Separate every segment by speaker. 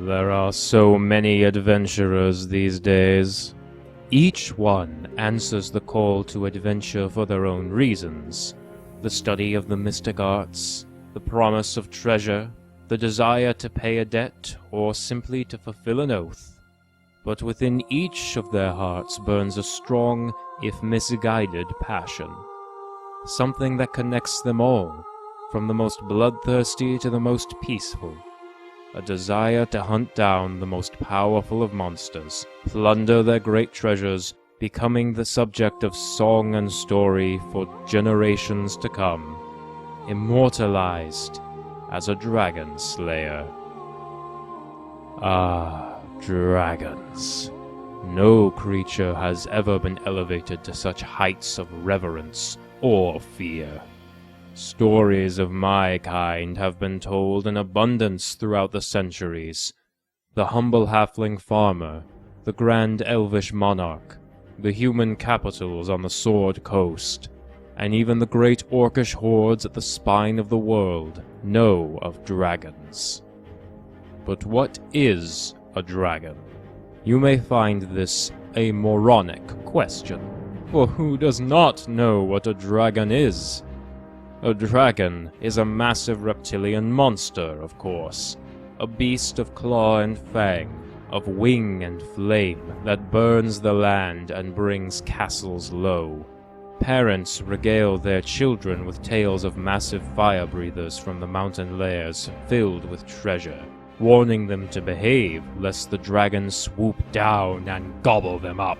Speaker 1: There are so many adventurers these days. Each one answers the call to adventure for their own reasons. The study of the mystic arts, the promise of treasure, the desire to pay a debt, or simply to fulfill an oath. But within each of their hearts burns a strong, if misguided, passion. Something that connects them all, from the most bloodthirsty to the most peaceful. A desire to hunt down the most powerful of monsters, plunder their great treasures, becoming the subject of song and story for generations to come, immortalized as a dragon slayer. Ah, dragons. No creature has ever been elevated to such heights of reverence or fear. Stories of my kind have been told in abundance throughout the centuries. The humble halfling farmer, the grand elvish monarch, the human capitals on the Sword Coast, and even the great orcish hordes at the spine of the world know of dragons. But what is a dragon? You may find this a moronic question, for who does not know what a dragon is? A dragon is a massive reptilian monster, of course, a beast of claw and fang, of wing and flame that burns the land and brings castles low. Parents regale their children with tales of massive fire-breathers from the mountain lairs filled with treasure, warning them to behave lest the dragons swoop down and gobble them up.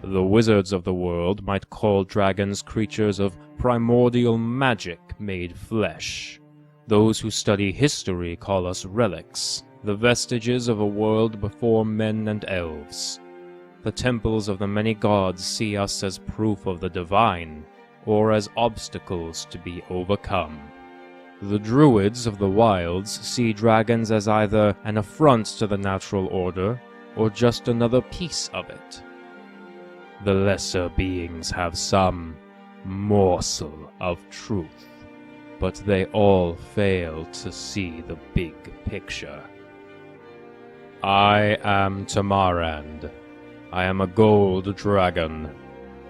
Speaker 1: The wizards of the world might call dragons creatures of primordial magic made flesh. Those who study history call us relics, the vestiges of a world before men and elves. The temples of the many gods see us as proof of the divine, or as obstacles to be overcome. The druids of the wilds see dragons as either an affront to the natural order, or just another piece of it. The lesser beings have some morsel of truth, but they all fail to see the big picture. I am Tamarand. I am a gold dragon,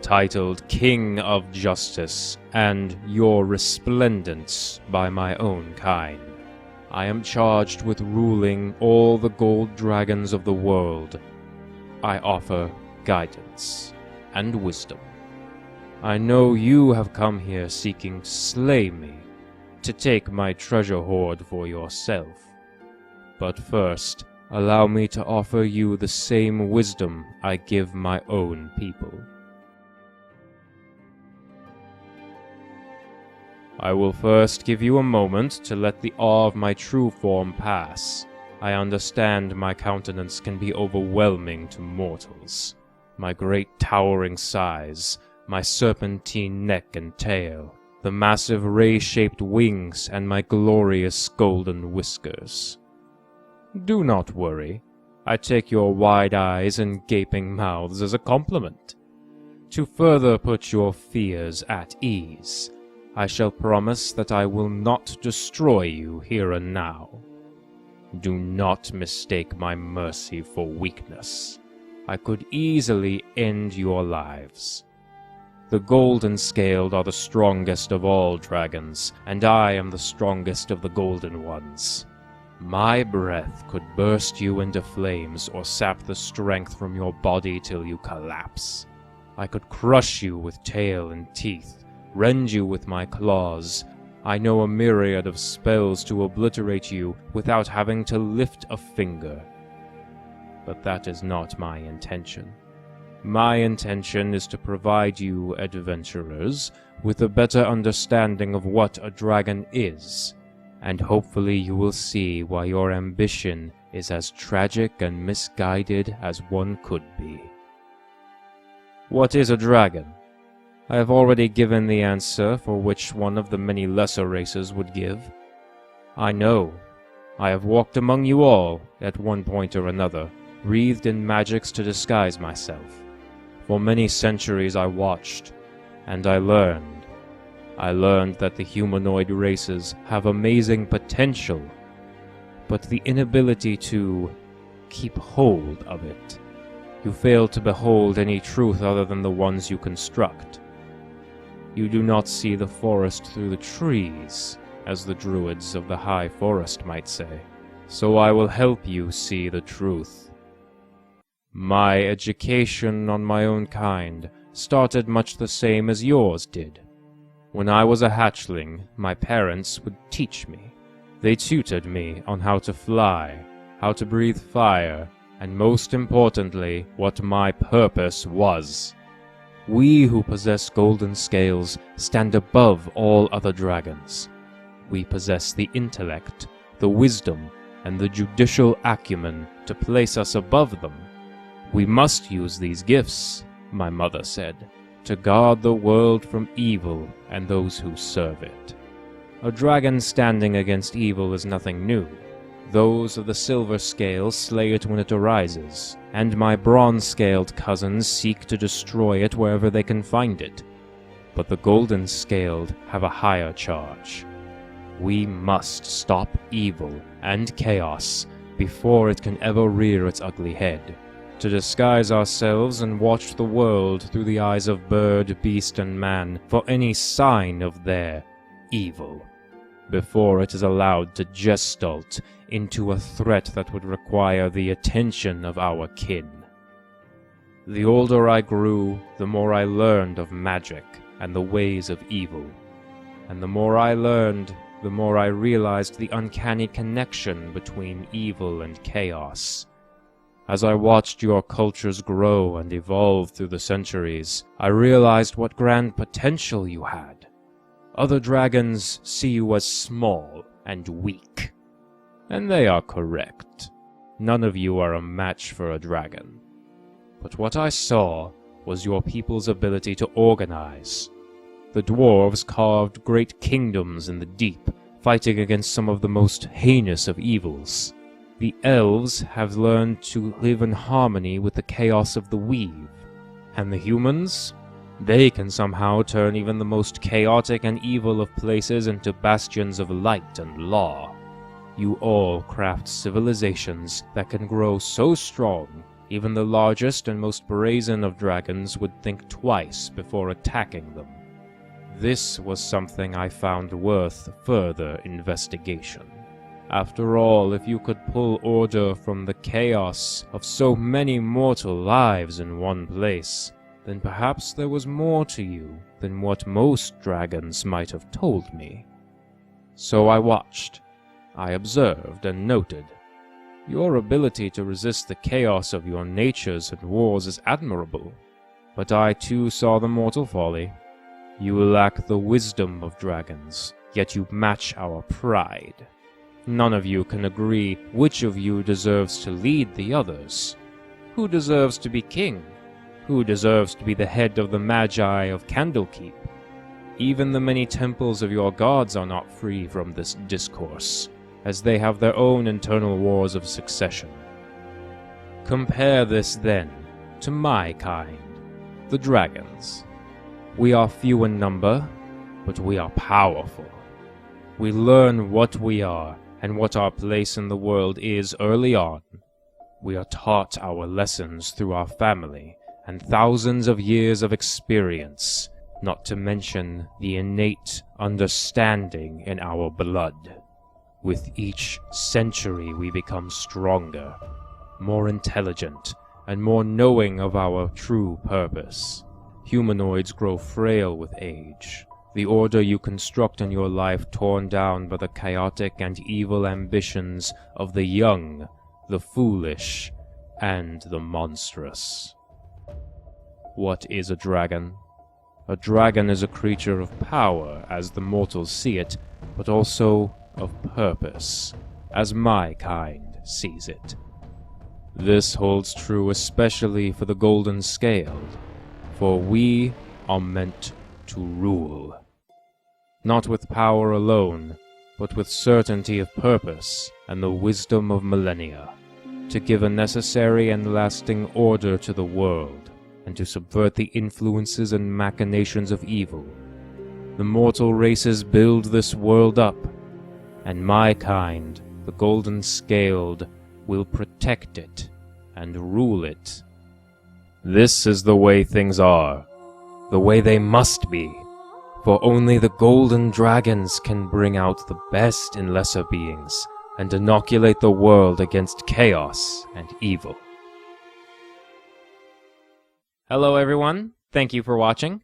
Speaker 1: titled King of Justice, and your resplendence by my own kind. I am charged with ruling all the gold dragons of the world. I offer guidance and wisdom. I know you have come here seeking to slay me, to take my treasure hoard for yourself. But first, allow me to offer you the same wisdom I give my own people. I will first give you a moment to let the awe of my true form pass. I understand my countenance can be overwhelming to mortals. My great towering size, my serpentine neck and tail, the massive ray-shaped wings, and my glorious golden whiskers. Do not worry. I take your wide eyes and gaping mouths as a compliment. To further put your fears at ease, I shall promise that I will not destroy you here and now. Do not mistake my mercy for weakness. I could easily end your lives. The golden-scaled are the strongest of all dragons, and I am the strongest of the golden ones. My breath could burst you into flames or sap the strength from your body till you collapse. I could crush you with tail and teeth, rend you with my claws. I know a myriad of spells to obliterate you without having to lift a finger. But that is not my intention. My intention is to provide you adventurers with a better understanding of what a dragon is, and hopefully you will see why your ambition is as tragic and misguided as one could be. What is a dragon? I have already given the answer for which one of the many lesser races would give. I know. I have walked among you all, at one point or another, wreathed in magics to disguise myself. For many centuries I watched, and I learned. I learned that the humanoid races have amazing potential, but the inability to keep hold of it. You fail to behold any truth other than the ones you construct. You do not see the forest through the trees, as the druids of the high forest might say. So I will help you see the truth. My education on my own kind started much the same as yours did. When I was a hatchling, my parents would teach me. They tutored me on how to fly, how to breathe fire, and most importantly, what my purpose was. We who possess golden scales stand above all other dragons. We possess the intellect, the wisdom, and the judicial acumen to place us above them. We must use these gifts, my mother said, to guard the world from evil and those who serve it. A dragon standing against evil is nothing new. Those of the silver scale slay it when it arises, and my bronze-scaled cousins seek to destroy it wherever they can find it. But the golden-scaled have a higher charge. We must stop evil and chaos before it can ever rear its ugly head. To disguise ourselves and watch the world through the eyes of bird, beast, and man for any sign of their evil, before it is allowed to gestalt into a threat that would require the attention of our kin. The older I grew, the more I learned of magic and the ways of evil. And the more I learned, the more I realized the uncanny connection between evil and chaos. As I watched your cultures grow and evolve through the centuries, I realized what grand potential you had. Other dragons see you as small and weak. And they are correct. None of you are a match for a dragon. But what I saw was your people's ability to organize. The dwarves carved great kingdoms in the deep, fighting against some of the most heinous of evils. The elves have learned to live in harmony with the chaos of the weave. And the humans? They can somehow turn even the most chaotic and evil of places into bastions of light and law. You all craft civilizations that can grow so strong, even the largest and most brazen of dragons would think twice before attacking them. This was something I found worth further investigation. After all, if you could pull order from the chaos of so many mortal lives in one place, then perhaps there was more to you than what most dragons might have told me. So I watched. I observed and noted. Your ability to resist the chaos of your natures and wars is admirable, but I too saw the mortal folly. You lack the wisdom of dragons, yet you match our pride. None of you can agree which of you deserves to lead the others. Who deserves to be king? Who deserves to be the head of the Magi of Candlekeep? Even the many temples of your gods are not free from this discourse, as they have their own internal wars of succession. Compare this, then, to my kind, the dragons. We are few in number, but we are powerful. We learn what we are and what our place in the world is early on. We are taught our lessons through our family and thousands of years of experience, not to mention the innate understanding in our blood. With each century we become stronger, more intelligent, and more knowing of our true purpose. Humanoids grow frail with age. The order you construct in your life torn down by the chaotic and evil ambitions of the young, the foolish, and the monstrous. What is a dragon? A dragon is a creature of power, as the mortals see it, but also of purpose, as my kind sees it. This holds true especially for the golden scaled, for we are meant to rule. Not with power alone, but with certainty of purpose and the wisdom of millennia, to give a necessary and lasting order to the world, and to subvert the influences and machinations of evil. The mortal races build this world up, and my kind the Golden Scaled will protect it and rule it. This is the way things are, the way they must be, for only the golden dragons can bring out the best in lesser beings and inoculate the world against chaos and evil. Hello everyone, thank you for watching.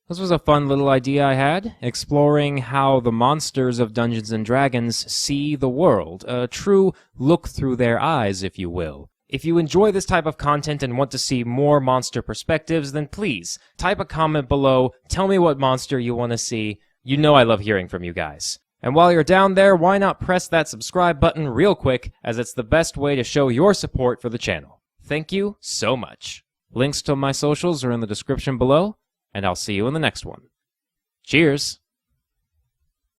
Speaker 1: This was a fun little idea I had, exploring how the monsters of Dungeons & Dragons see the world, a true look through their eyes, if you will. If you enjoy this type of content and want to see more monster perspectives, then please, type a comment below, tell me what monster you want to see. You know I love hearing from you guys. And while you're down there, why not press that subscribe button real quick, as it's the best way to show your support for the channel. Thank you so much. Links to my socials are in the description below, and I'll see you in the next one. Cheers!